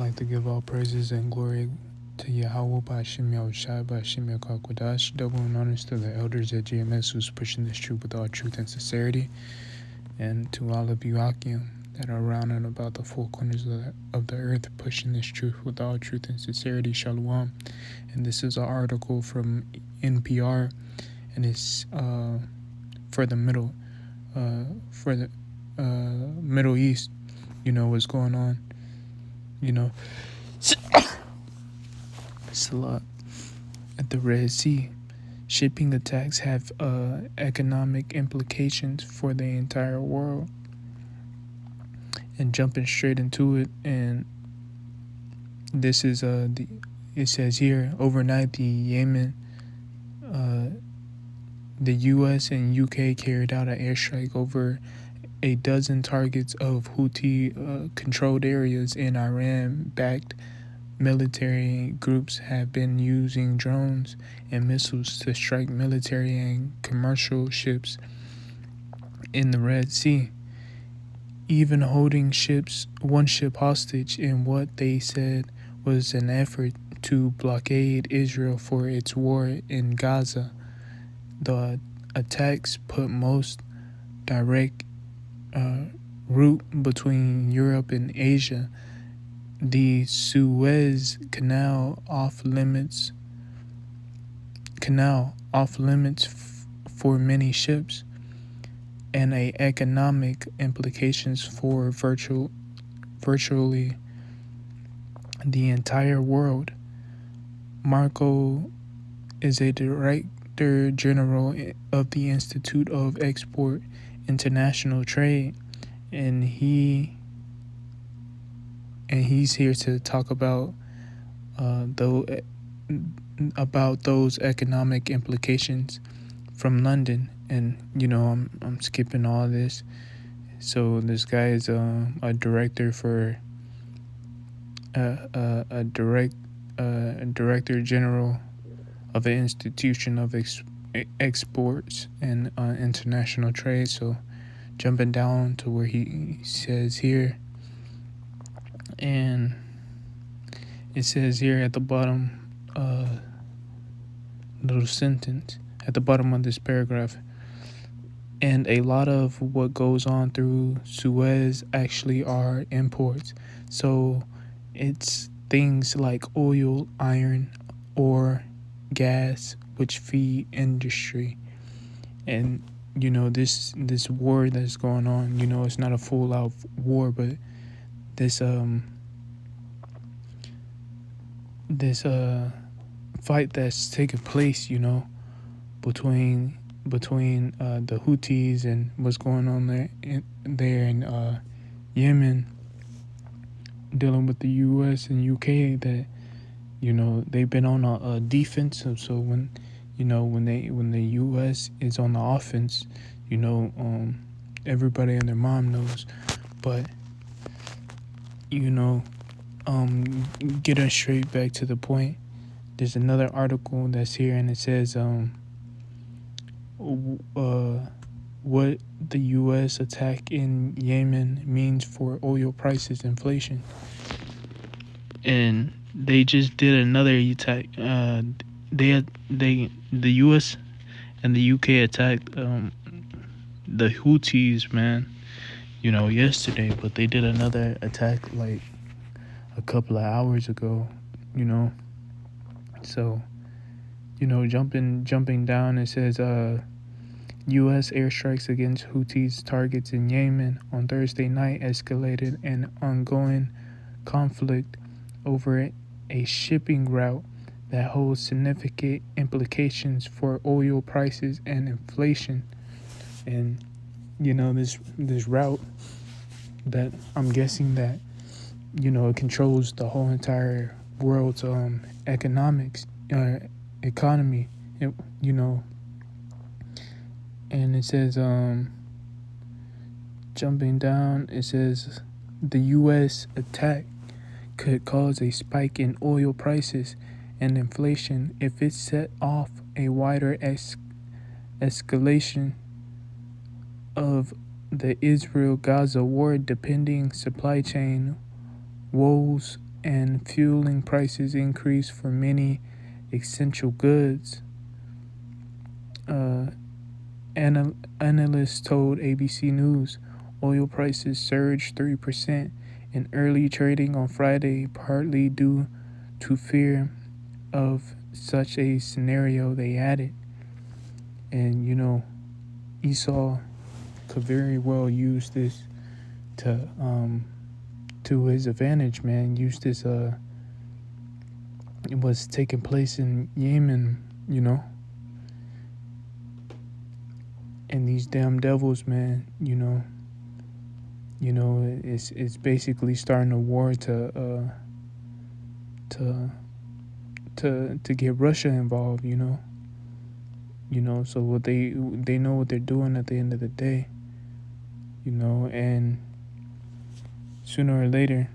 like to give all praises and glory to Yahweh Bashim Yahushai Bashim Yakakwadash, double and honors to the elders at GMS who's pushing this truth with all truth and sincerity, and to all of you Akim that are around and about the four corners of the earth pushing this truth with all truth and sincerity. Shalom. And this is an article from NPR, and it's for the Middle East. You know what's going on. You know, it's a lot at the Red Sea. Shipping attacks have economic implications for the entire world. And jumping straight into it, and this is it says here, overnight the U.S. and U.K. carried out an airstrike over a dozen targets of Houthi-controlled areas in Iran-backed military groups have been using drones and missiles to strike military and commercial ships in the Red Sea, even holding one ship hostage in what they said was an effort to blockade Israel for its war in Gaza. The attacks put most direct route between Europe and Asia, the Suez Canal, off limits for many ships, and economic implications for virtually the entire world. Marco is a Director General of the Institute of Export International Trade, and he's here to talk about those economic implications from London. And I'm skipping all this. So this guy is a director for a Director General of the Institution of Exports and International Trade. So jumping down to where he says here, and it says here at the bottom, little sentence at the bottom of this paragraph, and a lot of what goes on through Suez actually are imports. So it's things like oil, iron, ore, gas, which feed industry. And this war that's going on, it's not a full out war, but this fight that's taking place, between the Houthis and what's going on there in Yemen, dealing with the U.S. and U.K. that they've been on a defensive. So when the U.S. is on the offense, everybody and their mom knows. But getting straight back to the point, there's another article that's here, and it says what the U.S. attack in Yemen means for oil prices, inflation. And they just did another attack. The U.S. and the U.K. attacked the Houthis, man, yesterday. But they did another attack like a couple of hours ago, So, jumping down, it says U.S. airstrikes against Houthis targets in Yemen on Thursday night escalated an ongoing conflict over a shipping route that holds significant implications for oil prices and inflation. And this route that I'm guessing that it controls the whole entire world's economy. And it says jumping down, it says the U.S. attack could cause a spike in oil prices and inflation if it set off a wider escalation of the Israel-Gaza war, depending supply chain woes and fueling prices increase for many essential goods. Uh, Analysts told ABC News oil prices surged 3% in early trading on Friday, partly due to fear of such a scenario, they added. And Esau could very well use this to his advantage, man. Use this it was taking place in Yemen, and these damn devils, man, it's basically starting a war to to get Russia involved, so what they know what they're doing at the end of the day, and sooner or later,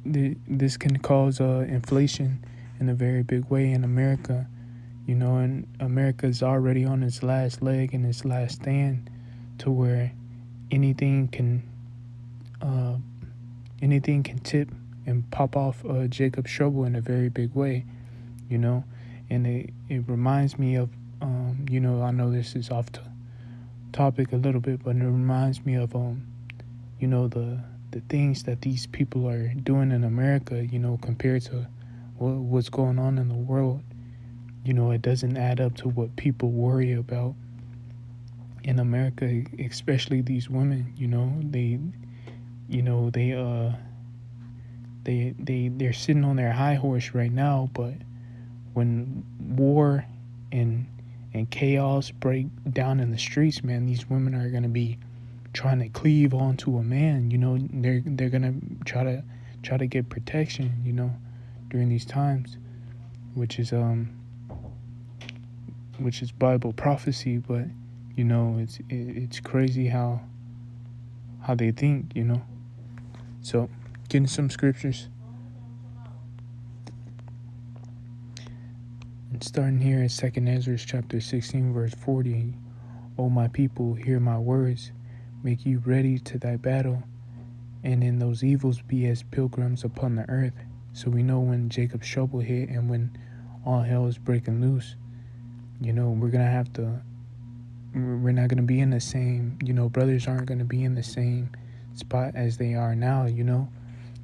this can cause inflation in a very big way in America, and America's already on its last leg and its last stand, to where anything can uh, anything can tip and pop off Jacob's trouble in a very big way, and it reminds me of I know this is off topic a little bit, but it reminds me of the things that these people are doing in America, compared to what's going on in the world. It doesn't add up to what people worry about in America, especially these women. They're sitting on their high horse right now, but when war and chaos break down in the streets, man, these women are gonna be trying to cleave onto a man. They're gonna try to get protection, during these times, which is Bible prophecy. But it's crazy how they think, So, getting some scriptures. And starting here in 2nd Ezra chapter 16, verse 40. O my people, hear my words. Make you ready to thy battle, and in those evils be as pilgrims upon the earth. So we know when Jacob's trouble hit and when all hell is breaking loose, we're not gonna be in the same, brothers aren't gonna be in the same spot as they are now,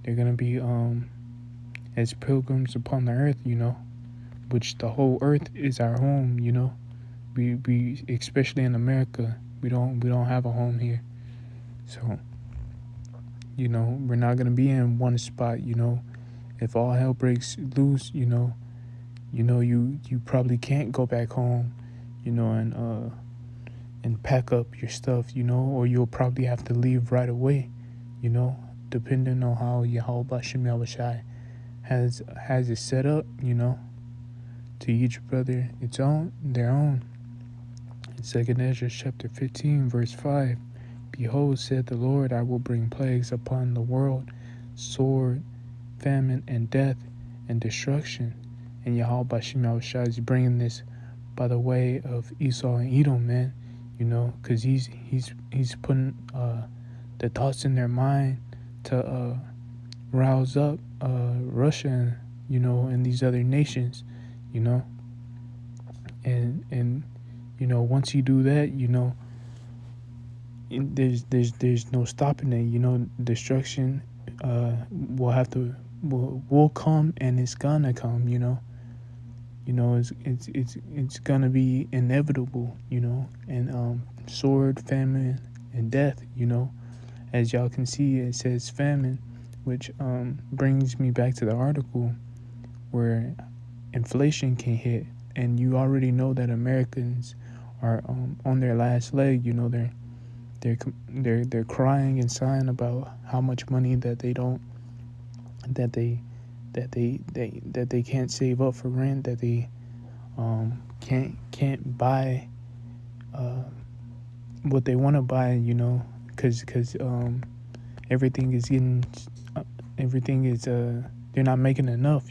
They're gonna be as pilgrims upon the earth, which the whole earth is our home, We especially in America, we don't have a home here. So, we're not gonna be in one spot, If all hell breaks loose, you probably can't go back home, and pack up your stuff, or you'll probably have to leave right away, depending on how Yahweh Bashem Yahushai has it set up, to each brother their own. In 2nd Ezra chapter 15, verse 5, Behold, said the Lord, I will bring plagues upon the world, sword, famine, and death, and destruction. And Yahweh Bashem Yahushai is bringing this by the way of Esau and Edom, man, because he's putting the thoughts in their mind to rouse up Russia, and these other nations, and once you do that, there's no stopping it. Destruction will come, and it's gonna come. It's gonna be inevitable. And sword, famine, and death. As y'all can see, it says famine, which brings me back to the article where inflation can hit, and you already know that Americans are on their last leg. They're crying and sighing about how much money that they can't save up for rent, that they can't buy what they want to buy, because everything is they're not making enough,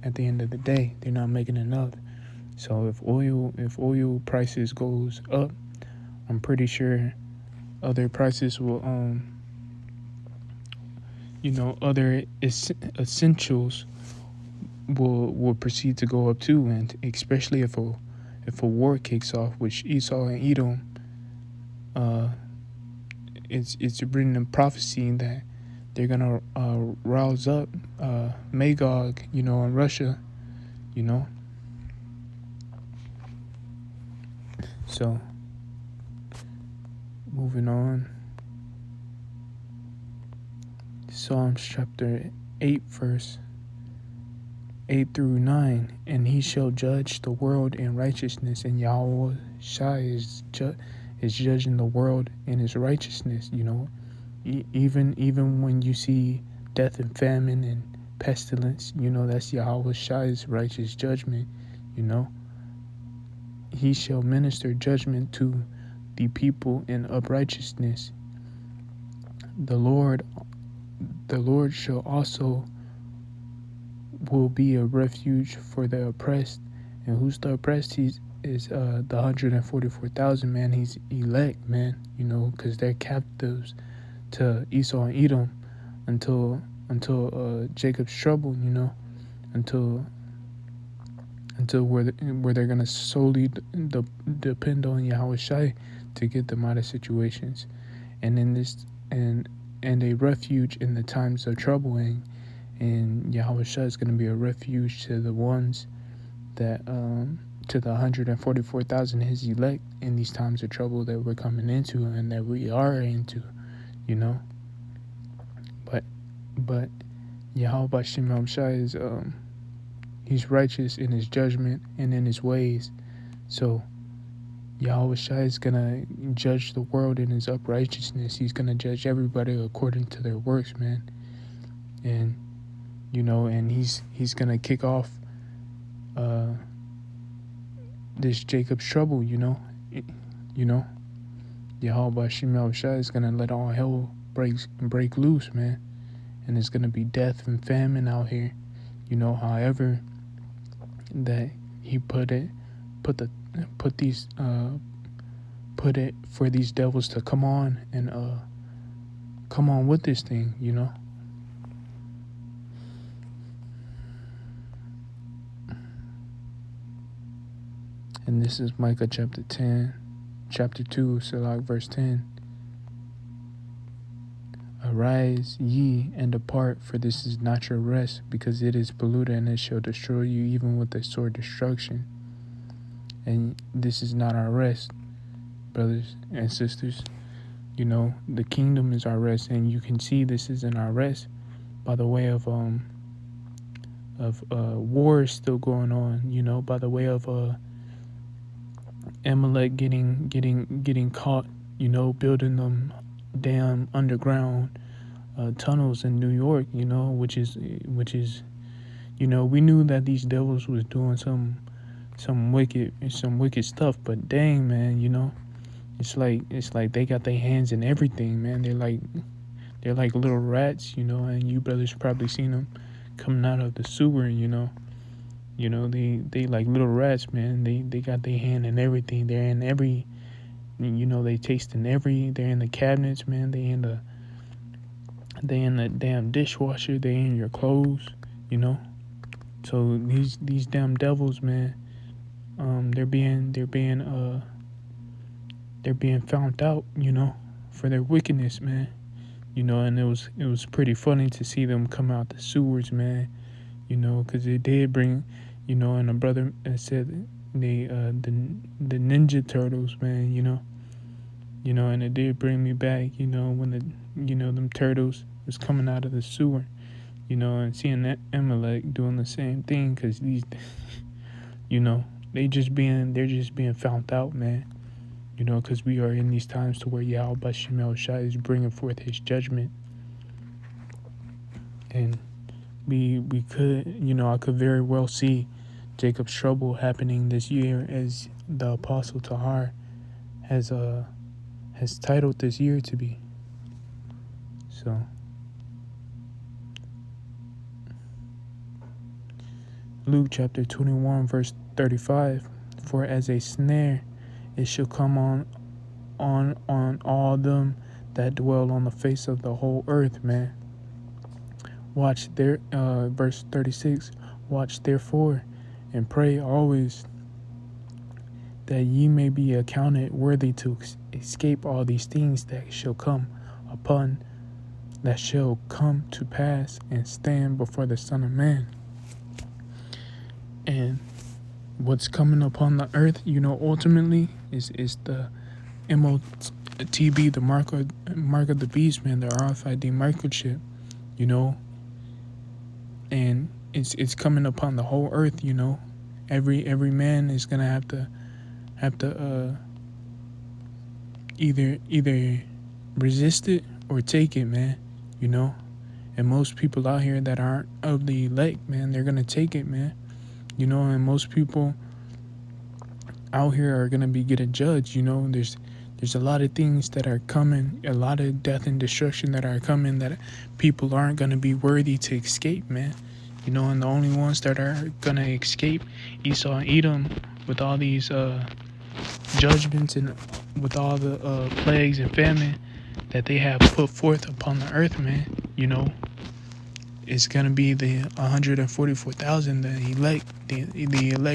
at the end of the day they're not making enough. So if oil prices goes up, I'm pretty sure other prices will other essentials will proceed to go up too, and especially if a war kicks off, which Esau and Edom, uh, it's written in prophecy that they're gonna rouse up Magog, in Russia, you know. So moving on, Psalms chapter 8, verse 8 through 9, and he shall judge the world in righteousness, and Yahweh Shai is judging the world in his righteousness. Even when you see death and famine and pestilence, that's Yahweh Shai's righteous judgment. He shall minister judgment to the people in uprightness. The Lord shall also will be a refuge for the oppressed. And who's the oppressed? He is the 144,000, man. He's elect, man, because they're captives to Esau and Edom until Jacob's trouble, until where they're gonna solely depend on Yahweh Shai to get them out of situations, and in this and a refuge in the times of trouble, and Yahweh Shai is gonna be a refuge to the ones that to the 144,000 his elect in these times of trouble that we're coming into and that we are into, but Yahweh Shai is he's righteous in his judgment and in his ways. So Yahweh Shai is gonna judge the world in his uprightness. He's gonna judge everybody according to their works, man. And and he's gonna kick off this Jacob's trouble, Yahweh Shai is gonna let all hell break loose, man. And it's gonna be death and famine out here. However that he put it for these devils to come on and come on with this thing, And this is Micah chapter 2, Selach verse 10. Arise ye and depart, for this is not your rest, because it is polluted, and it shall destroy you even with a sore destruction. And this is not our rest, brothers and sisters. The kingdom is our rest, and you can see this isn't our rest by the way of wars still going on. By the way of Amalek getting caught, building them damn underground tunnels in New York, which is we knew that these devils was doing some wicked stuff, but dang, man, it's like they got their hands in everything, man. They're like little rats, and you brothers probably seen them coming out of the sewer, they like little rats, man. They got their hand in everything. They're in every, they taste in every. They're in the cabinets, man. They in the damn dishwasher. They in your clothes, So these damn devils, man. They're being found out, for their wickedness, man. And it was pretty funny to see them come out the sewers, man. Because they did bring, and a brother said the Ninja Turtles, man. And it did bring me back, when them turtles was coming out of the sewer, and seeing that Amalek doing the same thing, because these, they're just being found out, man. Because we are in these times to where Yahweh Shai is bringing forth his judgment. And we could, I could very well see Jacob's trouble happening this year, as the Apostle Tahar has titled this year to be. So Luke chapter 21 verse 35, for as a snare it shall come on all them that dwell on the face of the whole earth, man. Verse 36, watch therefore and pray always that ye may be accounted worthy to escape all these things that shall come to pass and stand before the Son of Man. And what's coming upon the earth, ultimately is the MOTB, the mark of the beast, man, the RFID microchip, and it's coming upon the whole earth. Every man is gonna have to either resist it or take it, man. And most people out here that aren't of the elect, man, they're gonna take it, man. And most people out here are gonna be getting judged. There's a lot of things that are coming, a lot of death and destruction that are coming that people aren't gonna be worthy to escape, man. And the only ones that are gonna escape, Esau and Edom, with all these judgments and with all the plagues and famine that they have put forth upon the earth, man. It's gonna be the 144,000, the elect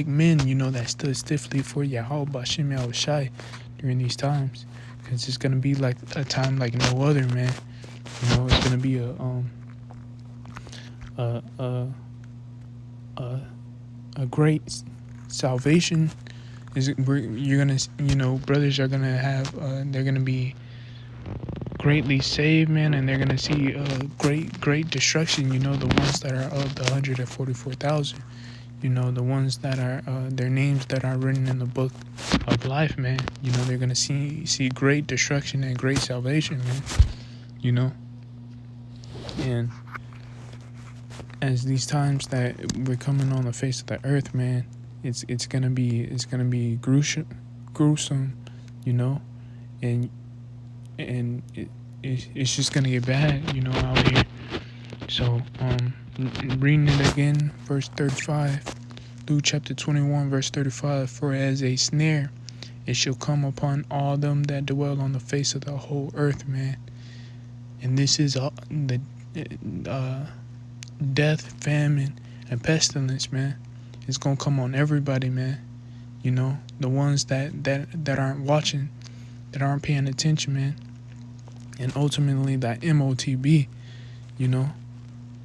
men, that stood stiffly for Yahweh Bashem Yahushai during these times, because it's gonna be like a time like no other, man. It's gonna be a great salvation. You're gonna, brothers are gonna have, they're gonna be greatly saved, man, and they're gonna see great destruction. The ones that are of the 144,000. The ones that are their names that are written in the book of life, man. They're gonna see great destruction and great salvation, man. And as these times that we're coming on the face of the earth, man, it's gonna be gruesome, and it's just gonna get bad, out here. So reading it again, verse 35, Luke chapter 21, verse 35, for as a snare it shall come upon all them that dwell on the face of the whole earth, man. And this is the death, famine, and pestilence, man. It's gonna come on everybody, man. The ones that aren't watching, that aren't paying attention, man. And ultimately that MOTB,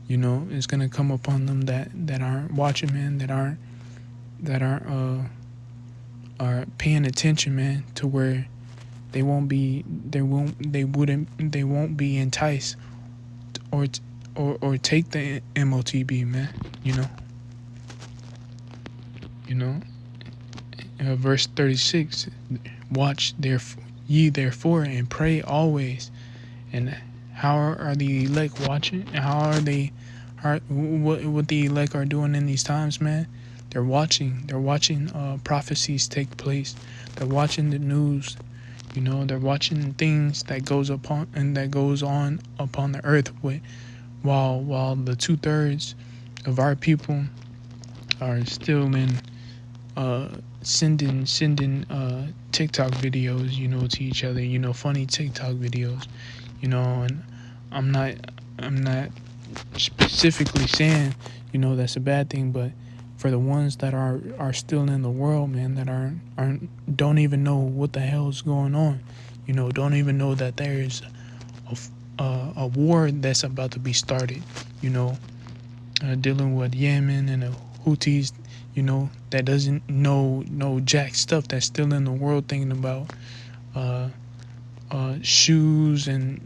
is gonna come upon them that aren't watching, man, that are paying attention, man, to where they won't be enticed or take the MOTB, man. Verse 36, watch ye therefore and pray always. And how are the elect watching? What the elect are doing in these times, man? They're watching prophecies take place. They're watching the news. They're watching things that goes on upon the earth while the 2/3 of our people are still in sending TikTok videos, to each other, funny TikTok videos, and I'm not specifically saying, that's a bad thing, but for the ones that are still in the world, man, that don't even know what the hell is going on, don't even know that there's a war that's about to be started, dealing with Yemen and the Houthis, that doesn't know jack stuff, that's still in the world thinking about shoes and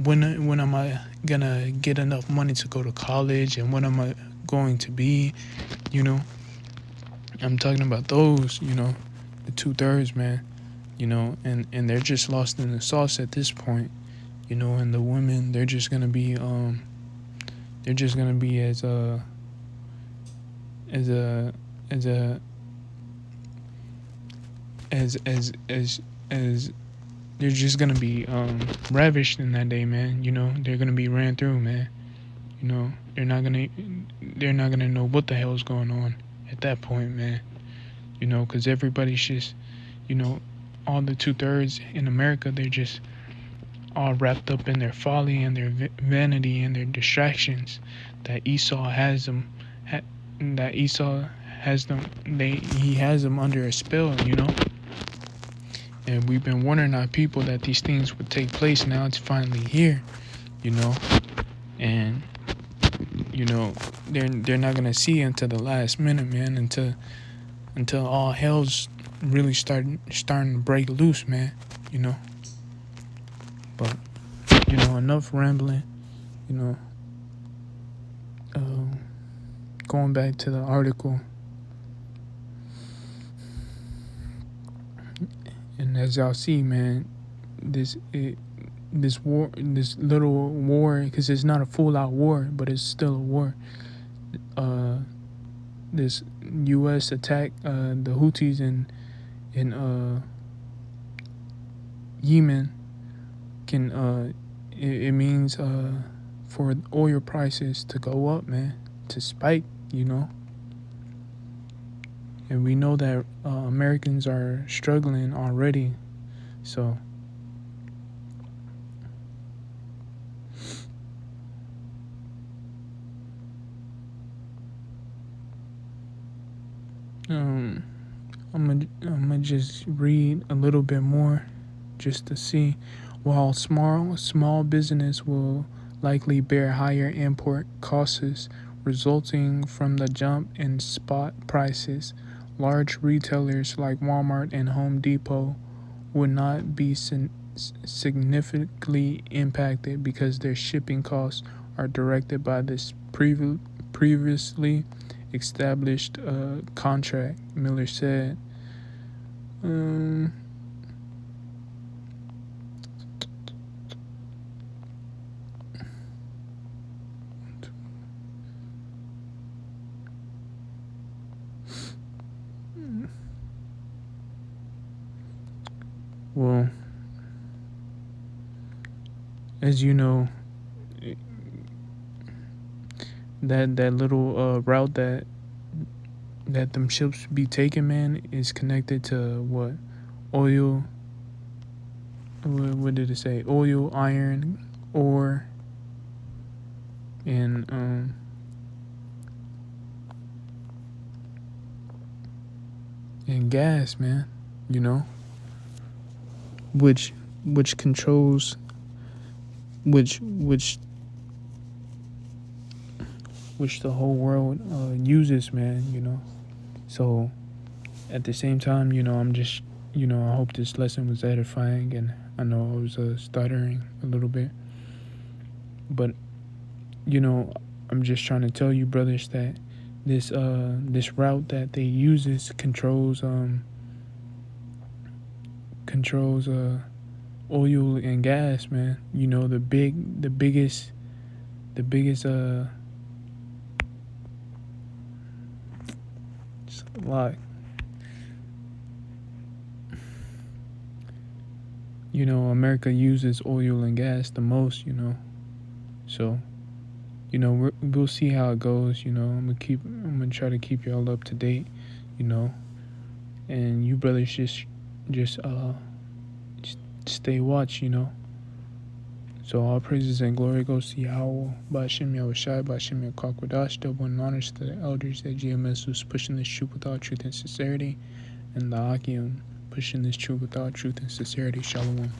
when am I gonna get enough money to go to college and when am I going to be, I'm talking about those, the 2/3, man, and they're just lost in the sauce at this point, and the women, they're just gonna be as they're just gonna be ravished in that day, man. They're gonna be ran through, man. They're not gonna know what the hell is going on at that point, man. Because everybody's just, all the 2/3 in America, they're just all wrapped up in their folly and their vanity and their distractions, that Esau has them, that Esau has them, he has them under a spell. And we've been warning our people that these things would take place. Now it's finally here, you know, and they're not gonna see until the last minute, man, until all hell's really starting to break loose, man, But enough rambling, going back to the article. And as y'all see, man, this little war, because it's not a full-out war, but it's still a war. This U.S. attack, the Houthis in Yemen, it means for oil prices to go up, man, to spike, And we know that Americans are struggling already, so I'm gonna just read a little bit more, just to see. While small business will likely bear higher import costs resulting from the jump in spot prices, large retailers like Walmart and Home Depot would not be significantly impacted because their shipping costs are directed by this previously established contract, Miller said. Well, as you know, that little route that them ships be taking, man, is connected to what? Oil. What did it say? Oil, iron, ore, and gas, man. Which controls, which the whole world uses, man. So at the same time, I'm just, I hope this lesson was edifying, and I know I was stuttering a little bit, but I'm just trying to tell you, brothers, that this route that they uses controls oil and gas, man. The biggest it's a lot. America uses oil and gas the most, so we'll see how it goes. I'm gonna try to keep y'all up to date, and you brothers just stay watch, So all praises and glory goes to Yahweh, Ba'ashem Yahushai, Ba'ashem Yakwadash, double and honors to the elders at GMS who's pushing this truth with all truth and sincerity, and the Akim pushing this truth with all truth and sincerity. Shalom.